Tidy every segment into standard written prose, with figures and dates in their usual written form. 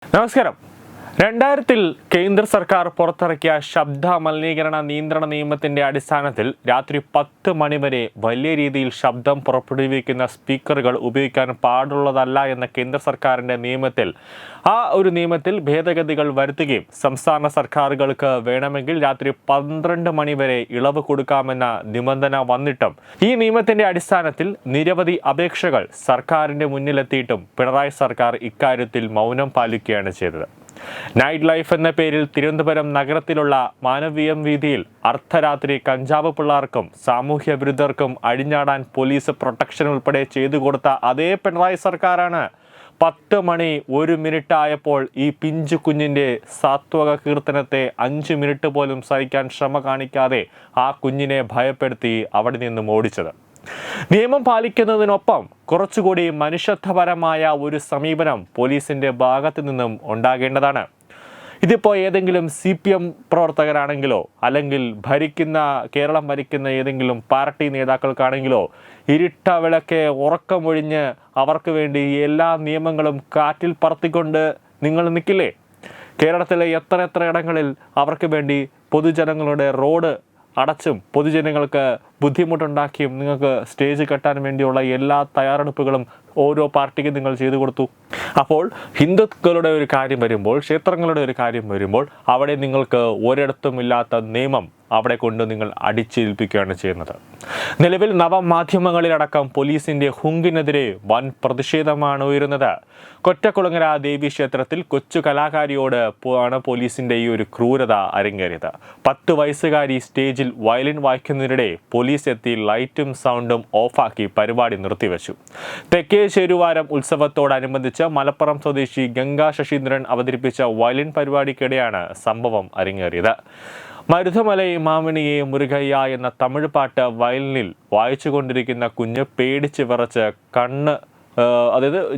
നമസ്കാരം. 2000-ൽ കേന്ദ്ര സർക്കാർ പുറത്തിറക്കിയ ശബ്ദ മലിനീകരണ നിയന്ത്രണ നിയമത്തിന്റെ അടിസ്ഥാനത്തിൽ രാത്രി 10 മണി വരെ വലിയ രീതിയിൽ ശബ്ദം പുറപ്പെടുവിക്കുന്ന സ്പീക്കറുകൾ ഉപയോഗിക്കാൻ പാടുള്ളതല്ല എന്ന കേന്ദ്ര സർക്കാരിന്റെ നിയമത്തിൽ ഭേദഗതികൾ വരുത്തുകയും സംസ്ഥാന സർക്കാരുകൾക്ക് വേണമെങ്കിൽ രാത്രി 12 മണി വരെ ഇളവ് കൊടുക്കാമെന്ന നിബന്ധന വന്നിട്ടും ഈ നിയമത്തിന്റെ അടിസ്ഥാനത്തിൽ നിരവധി അപേക്ഷകൾ സർക്കാരിന്റെ മുന്നിലെത്തിയിട്ടും പിണറായി സർക്കാർ ഇക്കാര്യത്തിൽ മൗനം പാലിക്കുകയാണ് ചെയ്തത്. നൈറ്റ് ലൈഫ് എന്ന പേരിൽ തിരുവനന്തപുരം നഗരത്തിലുള്ള മാനവീയം വീതിയിൽ അർദ്ധരാത്രി കഞ്ചാവ് പിള്ളാർക്കും സാമൂഹ്യ വിരുദ്ധർക്കും അഴിഞ്ഞാടാൻ പോലീസ് പ്രൊട്ടക്ഷൻ ഉൾപ്പെടെ ചെയ്തു കൊടുത്ത അതേ പിണറായി സർക്കാരാണ് 10 മണി 1 മിനിറ്റ് ആയപ്പോൾ ഈ പിഞ്ചു കുഞ്ഞിന്റെ സാത്വക കീർത്തനത്തെ 5 മിനിറ്റ് പോലും സഹിക്കാൻ ശ്രമ കാണിക്കാതെ ആ കുഞ്ഞിനെ ഭയപ്പെടുത്തി അവിടെ നിന്നും ഓടിച്ചത്. നിയമം പാലിക്കുന്നതിനൊപ്പം കുറച്ചുകൂടി മനുഷ്യത്വപരമായ ഒരു സമീപനം പോലീസിന്റെ ഭാഗത്തു നിന്നും ഉണ്ടാകേണ്ടതാണ്. ഇതിപ്പോൾ ഏതെങ്കിലും CPM പ്രവർത്തകരാണെങ്കിലോ അല്ലെങ്കിൽ കേരളം ഭരിക്കുന്ന ഏതെങ്കിലും പാർട്ടി നേതാക്കൾക്കാണെങ്കിലോ ഇരുട്ട വിളക്കെ ഉറക്കമൊഴിഞ്ഞ് അവർക്ക് വേണ്ടി എല്ലാ നിയമങ്ങളും കാറ്റിൽ പറത്തിക്കൊണ്ട് നിങ്ങൾ നിൽക്കില്ലേ? കേരളത്തിലെ എത്ര ഇടങ്ങളിൽ അവർക്ക് വേണ്ടി പൊതുജനങ്ങളുടെ റോഡ് അടച്ചും പൊതുജനങ്ങൾക്ക് ബുദ്ധിമുട്ടുണ്ടാക്കിയും നിങ്ങൾക്ക് സ്റ്റേജ് കെട്ടാൻ വേണ്ടിയുള്ള എല്ലാ തയ്യാറെടുപ്പുകളും ഓരോ പാർട്ടിക്കും നിങ്ങൾ ചെയ്തു കൊടുത്തു. അപ്പോൾ ഹിന്ദുക്കളുടെ ഒരു കാര്യം വരുമ്പോൾ, ക്ഷേത്രങ്ങളുടെ ഒരു കാര്യം വരുമ്പോൾ അവിടെ നിങ്ങൾക്ക് ഒരിടത്തും ഇല്ലാത്ത നിയമം അവിടെ കൊണ്ട് നിങ്ങൾ അടിച്ചേൽപ്പിക്കുകയാണ് ചെയ്യുന്നത്. നിലവിൽ നവമാധ്യമങ്ങളിലടക്കം പോലീസിന്റെ ഹുങ്കിനെതിരെ വൻ പ്രതിഷേധമാണ് ഉയരുന്നത്. കൊറ്റക്കുളങ്ങര ദേവി ക്ഷേത്രത്തിൽ കൊച്ചു കലാകാരിയോട് ആണ് പോലീസിന്റെ ഈ ഒരു ക്രൂരത അരങ്ങേറിയത്. 10 വയസ്സുകാരി സ്റ്റേജിൽ വയലിൻ വായിക്കുന്നതിനിടെ പോലീസ് എത്തി ലൈറ്റും സൗണ്ടും ഓഫാക്കി പരിപാടി നിർത്തിവെച്ചു. തെക്കേ ചേരുവാരം ഉത്സവത്തോടനുബന്ധിച്ച് മലപ്പുറം സ്വദേശി ഗംഗാ ശശീന്ദ്രൻ അവതരിപ്പിച്ച വയലിൻ പരിപാടിക്കിടെയാണ് സംഭവം അരങ്ങേറിയത്. മരുതമലൈ മാമണിയെ മുരുകയ്യ എന്ന തമിഴ് പാട്ട് വയലിനിൽ വായിച്ചുകൊണ്ടിരിക്കുന്ന കുഞ്ഞ് പേടിച്ച് വിറച്ച്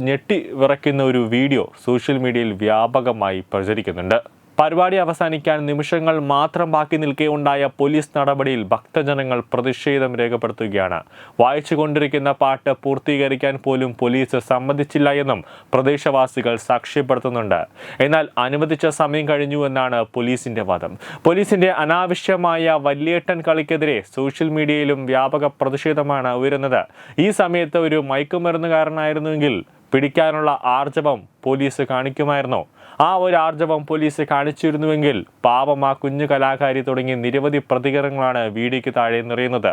ഞെട്ടി വിറയ്ക്കുന്ന ഒരു വീഡിയോ സോഷ്യൽ മീഡിയയിൽ വ്യാപകമായി പ്രചരിക്കുന്നുണ്ട്. പരിപാടി അവസാനിക്കാൻ നിമിഷങ്ങൾ മാത്രം ബാക്കി നിൽക്കെ ഉണ്ടായ പോലീസ് നടപടിയിൽ ഭക്തജനങ്ങൾ പ്രതിഷേധം രേഖപ്പെടുത്തുകയാണ്. വായിച്ചുകൊണ്ടിരിക്കുന്ന പാട്ട് പൂർത്തീകരിക്കാൻ പോലും പോലീസ് സമ്മതിച്ചില്ല എന്നും പ്രദേശവാസികൾ സാക്ഷ്യപ്പെടുത്തുന്നുണ്ട്. എന്നാൽ അനുവദിച്ച സമയം കഴിഞ്ഞു എന്നാണ് പോലീസിന്റെ വാദം. പോലീസിന്റെ അനാവശ്യമായ വല്യേട്ടൻ കളിക്കെതിരെ സോഷ്യൽ മീഡിയയിലും വ്യാപക പ്രതിഷേധമാണ് ഉയരുന്നത്. ഈ സമയത്ത് ഒരു മയക്കുമരുന്നുകാരനായിരുന്നുവെങ്കിൽ പിടിക്കാനുള്ള ആർജവം പോലീസ് കാണിക്കുമായിരുന്നോ? ആ ഒരു ആർജവം പോലീസ് കാണിച്ചിരുന്നുവെങ്കിൽ പാവം ആ കുഞ്ഞു കലാകാരി തുടങ്ങി നിരവധി പ്രതികരണങ്ങളാണ് വീഡിയോയ്ക്ക് താഴെ നിറയുന്നത്.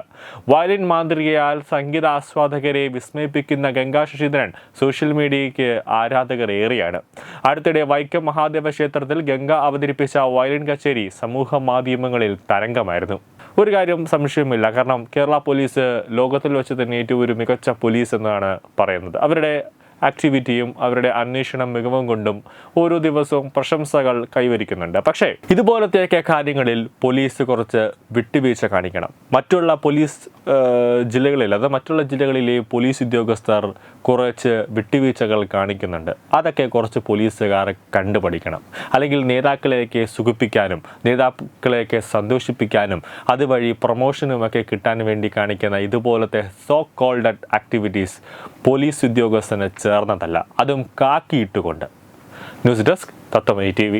വയലിൻ മാന്ത്രികയാൽ സംഗീത ആസ്വാദകരെ വിസ്മയിപ്പിക്കുന്ന ഗംഗാ ശശീന്ദ്രൻ സോഷ്യൽ മീഡിയയ്ക്ക് ആരാധകർ ഏറെയാണ്. അടുത്തിടെ വൈക്കം മഹാദേവ ക്ഷേത്രത്തിൽ ഗംഗ അവതരിപ്പിച്ച വയലിൻ കച്ചേരി സമൂഹ മാധ്യമങ്ങളിൽ തരംഗമായിരുന്നു. ഒരു കാര്യം സംശയമില്ല, കാരണം കേരള പോലീസ് ലോകത്തിൽ വെച്ച് തന്നെ ഏറ്റവും ഒരു മികച്ച പോലീസ് എന്നാണ് പറയുന്നത്. അവരുടെ ആക്ടിവിറ്റിയും അവരുടെ അന്വേഷണ മികവും കൊണ്ടും ഓരോ ദിവസവും പ്രശംസകൾ കൈവരിക്കുന്നുണ്ട്. പക്ഷേ ഇതുപോലത്തെയൊക്കെ കാര്യങ്ങളിൽ പോലീസ് കുറച്ച് വിട്ടുവീഴ്ച കാണിക്കണം. മറ്റുള്ള ജില്ലകളിലെ പോലീസ് ഉദ്യോഗസ്ഥർ കുറച്ച് വിട്ടുവീഴ്ചകൾ കാണിക്കുന്നുണ്ട്. അതൊക്കെ കുറച്ച് പോലീസുകാർ കണ്ടുപഠിക്കണം. അല്ലെങ്കിൽ നേതാക്കളെയൊക്കെ സുഖിപ്പിക്കാനും നേതാക്കളെയൊക്കെ സന്തോഷിപ്പിക്കാനും അതുവഴി പ്രൊമോഷനുമൊക്കെ കിട്ടാൻ വേണ്ടി കാണിക്കുന്ന ഇതുപോലത്തെ സോ കോൾഡ് ആക്ടിവിറ്റീസ് പോലീസ് ഉദ്യോഗസ്ഥന് ചേർന്നതല്ല, അതും കാക്കിയിട്ടുകൊണ്ട്. News desk Tatwamayi TV.